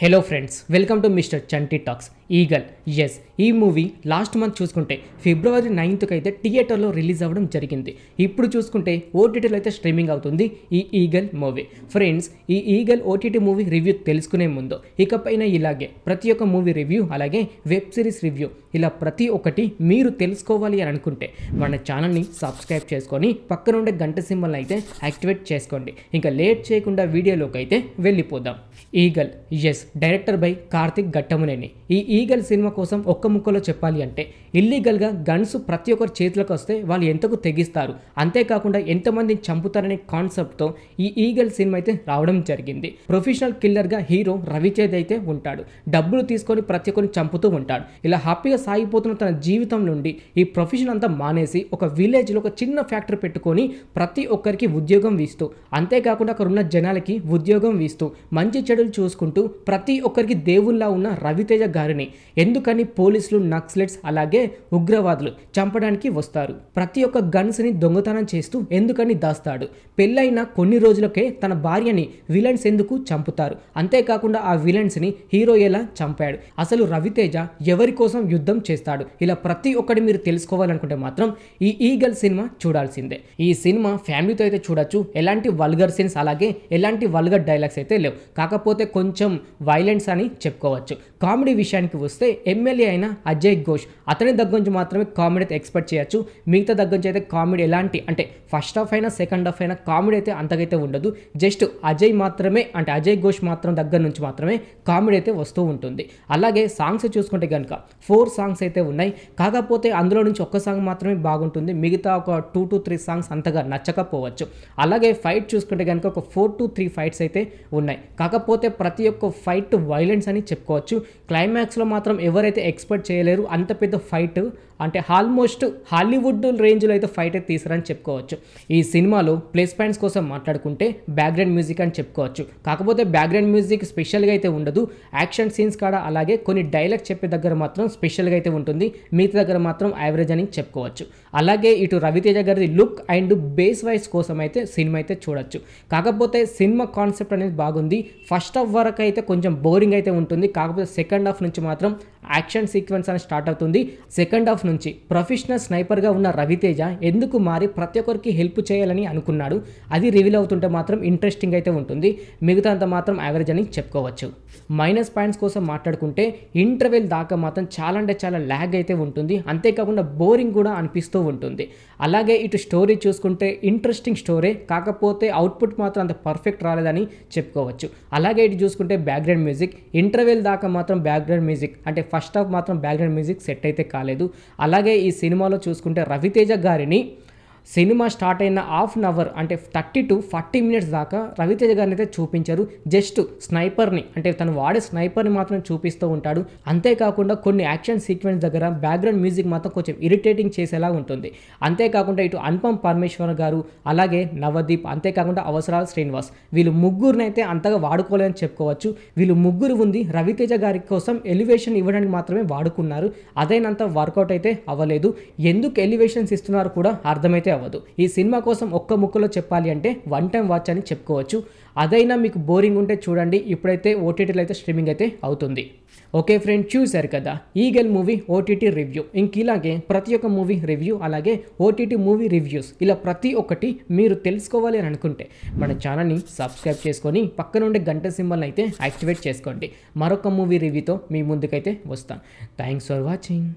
Hello friends, welcome to mister Chanti talks. Eagle. Yes, ఈ movie last month చూసుకుంటే February 9th అయితే థియేటర్లో release అవ్వడం జరిగింది. ఇప్పుడు చూసుకుంటే ఓటీటీలో అయితే స్ట్రీమింగ్ అవుతుంది ఈ ఈగల్ మూవీ. ఫ్రెండ్స్, ఈ ఈగల్ ఓటీటీ మూవీ రివ్యూ తెలుసుకునే ముందు ఇకపైన ఇలాగే ప్రతి ఒక్క మూవీ రివ్యూ అలాగే వెబ్ సిరీస్ రివ్యూ ఇలా ప్రతి ఒక్కటి మీరు తెలుసుకోవాలి అని అనుకుంటే మన ఛానల్ని సబ్స్క్రైబ్ చేసుకొని పక్కన ఉండే గంట సింబల్ని అయితే యాక్టివేట్ చేసుకోండి. ఇంకా లేట్ చేయకుండా వీడియోలోకి అయితే వెళ్ళిపోదాం. Eagle. Yes, director by Karthik Ghattamaneni. ఈ ఈగల్ సినిమా కోసం ఒక్క ముక్కలో చెప్పాలి అంటే ఇల్లీగల్గా గన్స్ ప్రతి ఒక్కరి చేతులకు వస్తే వాళ్ళు ఎంతకు తెగిస్తారు, అంతేకాకుండా ఎంతమందిని చంపుతారనే కాన్సెప్ట్తో ఈ ఈగల్ సినిమా అయితే రావడం జరిగింది. ప్రొఫెషనల్ కిల్లర్గా హీరో రవితేజ్ అయితే ఉంటాడు. డబ్బులు తీసుకొని ప్రతి ఒక్కరిని చంపుతూ ఉంటాడు. ఇలా హ్యాపీగా సాగిపోతున్న తన జీవితం నుండి ఈ ప్రొఫెషన్ అంతా మానేసి ఒక విలేజ్లో ఒక చిన్న ఫ్యాక్టరీ పెట్టుకొని ప్రతి ఒక్కరికి ఉద్యోగం ఇస్తూ, అంతేకాకుండా అక్కడ ఉన్న జనాలకి ఉద్యోగం ఇస్తూ మంచి చెడులు చూసుకుంటూ ప్రతి ఒక్కరికి దేవుళ్ళ ఉన్న రవితేజ గారిని ఎందుకని పోలీసులు, నక్సలెట్స్ అలాగే ఉగ్రవాదులు చంపడానికి వస్తారు. ప్రతి ఒక్క గన్స్ని దొంగతనం చేస్తూ ఎందుకని దాస్తాడు. పెళ్ళైన కొన్ని రోజులకే తన భార్యని విలన్స్ ఎందుకు చంపుతారు, అంతేకాకుండా ఆ విలన్స్ని హీరో ఎలా చంపాడు, అసలు రవితేజ ఎవరి కోసం యుద్ధం చేస్తాడు, ఇలా ప్రతి ఒక్కటి మీరు తెలుసుకోవాలనుకుంటే మాత్రం ఈ ఈగల్ సినిమా చూడాల్సిందే. ఈ సినిమా ఫ్యామిలీతో అయితే చూడొచ్చు. ఎలాంటి వల్గర్ సీన్స్ అలాగే ఎలాంటి వల్గర్ డైలాగ్స్ అయితే లేవు. కాకపోతే కొంచెం వైలెన్స్ అని చెప్పుకోవచ్చు. కామెడీ విషయానికి వస్తే ఎమ్మెల్యే అయిన అజయ్ ఘోష్ అతని దగ్గర నుంచి మాత్రమే కామెడీ అయితే ఎక్స్పెక్ట్ చేయొచ్చు. మిగతా దగ్గర నుంచి అయితే కామెడీ ఎలాంటి అంటే ఫస్ట్ హాఫ్ అయినా సెకండ్ హాఫ్ అయినా కామెడీ అయితే అంతకైతే ఉండదు. జస్ట్ అజయ్ మాత్రమే అంటే అజయ్ ఘోష్ మాత్రం దగ్గర నుంచి మాత్రమే కామెడీ అయితే వస్తూ ఉంటుంది. అలాగే సాంగ్స్ చూసుకుంటే కనుక 4 సాంగ్స్ అయితే ఉన్నాయి. కాకపోతే అందులో నుంచి ఒక్క సాంగ్ మాత్రమే బాగుంటుంది. మిగతా ఒక 2 to 3 సాంగ్స్ అంతగా నచ్చకపోవచ్చు. అలాగే ఫైట్ చూసుకుంటే కనుక ఒక 4 to 3 ఫైట్స్ అయితే ఉన్నాయి. కాకపోతే ప్రతి ఒక్క ఫైట్ వైలెన్స్ అని చెప్పుకోవచ్చు. క్లైమాక్స్లో మాత్రం ఎవరైతే ఎక్స్పెక్ట్ చేయలేరు అంత పెద్ద ఫైట్, అంటే ఆల్మోస్ట్ హాలీవుడ్ రేంజ్లో అయితే ఫైట్ అయితే తీసారని చెప్పుకోవచ్చు. ఈ సినిమాలో ప్లస్ పాయింట్స్ కోసం మాట్లాడుకుంటే బ్యాక్గ్రౌండ్ మ్యూజిక్ అని చెప్పుకోవచ్చు. కాకపోతే బ్యాక్గ్రౌండ్ మ్యూజిక్ స్పెషల్గా అయితే ఉండదు. యాక్షన్ సీన్స్ కాడ అలాగే కొన్ని డైలాగ్ చెప్పే దగ్గర మాత్రం స్పెషల్గా అయితే ఉంటుంది. మిగతా దగ్గర మాత్రం యావరేజ్ అని చెప్పుకోవచ్చు. అలాగే ఇటు రవితేజ గారి లుక్ అండ్ బేస్ వైస్ కోసం అయితే సినిమా అయితే చూడొచ్చు. కాకపోతే సినిమా కాన్సెప్ట్ అనేది బాగుంది. ఫస్ట్ హాఫ్ వరకు అయితే కొంచెం బోరింగ్ అయితే ఉంటుంది. కాకపోతే సెకండ్ హాఫ్ నుంచి మాత్రం యాక్షన్ సీక్వెన్స్ అని స్టార్ట్ అవుతుంది. సెకండ్ హాఫ్ నుంచి ప్రొఫెషనల్ స్నైపర్గా ఉన్న రవితేజ ఎందుకు మారి ప్రతి ఒక్కరికి హెల్ప్ చేయాలని అనుకున్నాడు, అది రివీల్ అవుతుంటే మాత్రం ఇంట్రెస్టింగ్ అయితే ఉంటుంది. మిగతా అంతా మాత్రం యావరేజ్ అని చెప్పుకోవచ్చు. మైనస్ పాయింట్స్ కోసం మాట్లాడుకుంటే ఇంటర్వెల్ దాకా మాత్రం చాలా అంటే చాలా ల్యాగ్ అయితే ఉంటుంది. అంతేకాకుండా బోరింగ్ కూడా అనిపిస్తూ ఉంటుంది. అలాగే ఇటు స్టోరీ చూసుకుంటే ఇంట్రెస్టింగ్ స్టోరీ, కాకపోతే అవుట్పుట్ మాత్రం అంత పర్ఫెక్ట్ రాలేదని చెప్పుకోవచ్చు. అలాగే ఇటు చూసుకుంటే బ్యాక్గ్రౌండ్ మ్యూజిక్ ఇంటర్వెల్ దాకా మాత్రం బ్యాక్గ్రౌండ్ మ్యూజిక్ అంటే ఫస్ట్ హాఫ్ మాత్రం బ్యాక్గ్రౌండ్ మ్యూజిక్ సెట్ అయితే కాలేదు. అలాగే ఈ సినిమాలో చూసుకుంటే రవితేజ గారిని సినిమా స్టార్ట్ అయిన హాఫ్ అన్ అవర్ అంటే 30 to 40 minutes దాకా రవితేజ గారిని అయితే చూపించారు. జస్ట్ స్నైపర్ని అంటే తను వాడే స్నైపర్ని మాత్రం చూపిస్తూ ఉంటాడు. అంతేకాకుండా కొన్ని యాక్షన్ సీక్వెన్స్ దగ్గర బ్యాక్గ్రౌండ్ మ్యూజిక్ మాత్రం కొంచెం ఇరిటేటింగ్ చేసేలా ఉంటుంది. అంతేకాకుండా ఇటు అనుపమ్ పరమేశ్వర్ గారు అలాగే నవదీప్, అంతేకాకుండా అవసరాల శ్రీనివాస్, వీళ్ళు ముగ్గురిని అయితే అంతగా వాడుకోలేదని చెప్పుకోవచ్చు. వీళ్ళు ముగ్గురు ఉంది రవితేజ గారి కోసం ఎలివేషన్ ఇవ్వడానికి మాత్రమే వాడుకున్నారు. అదైనంత వర్కౌట్ అయితే అవ్వలేదు. ఎందుకు ఎలివేషన్స్ ఇస్తున్నారు కూడా అర్థమైతే అవ్వదు. ఈ సినిమా కోసం ఒక్క ముక్కలో చెప్పాలి అంటే 1 time వాచ్ అని చెప్పుకోవచ్చు. అదైనా మీకు బోరింగ్ ఉంటే చూడండి. ఇప్పుడైతే ఓటీటీలో అయితే స్ట్రీమింగ్ అయితే అవుతుంది. ఓకే ఫ్రెండ్, చూశారు కదా ఈగల్ మూవీ ఓటీటీ రివ్యూ. ఇంక ఇలాగే ప్రతి ఒక్క మూవీ రివ్యూ అలాగే ఓటీటీ మూవీ రివ్యూస్ ఇలా ప్రతి ఒక్కటి మీరు తెలుసుకోవాలి అని అనుకుంటే మన ఛానల్ని సబ్స్క్రైబ్ చేసుకొని పక్కన ఉండే గంట సింబల్ని అయితే యాక్టివేట్ చేసుకోండి. మరొక మూవీ రివ్యూతో మీ ముందుకైతే వస్తాను. Thanks for watching.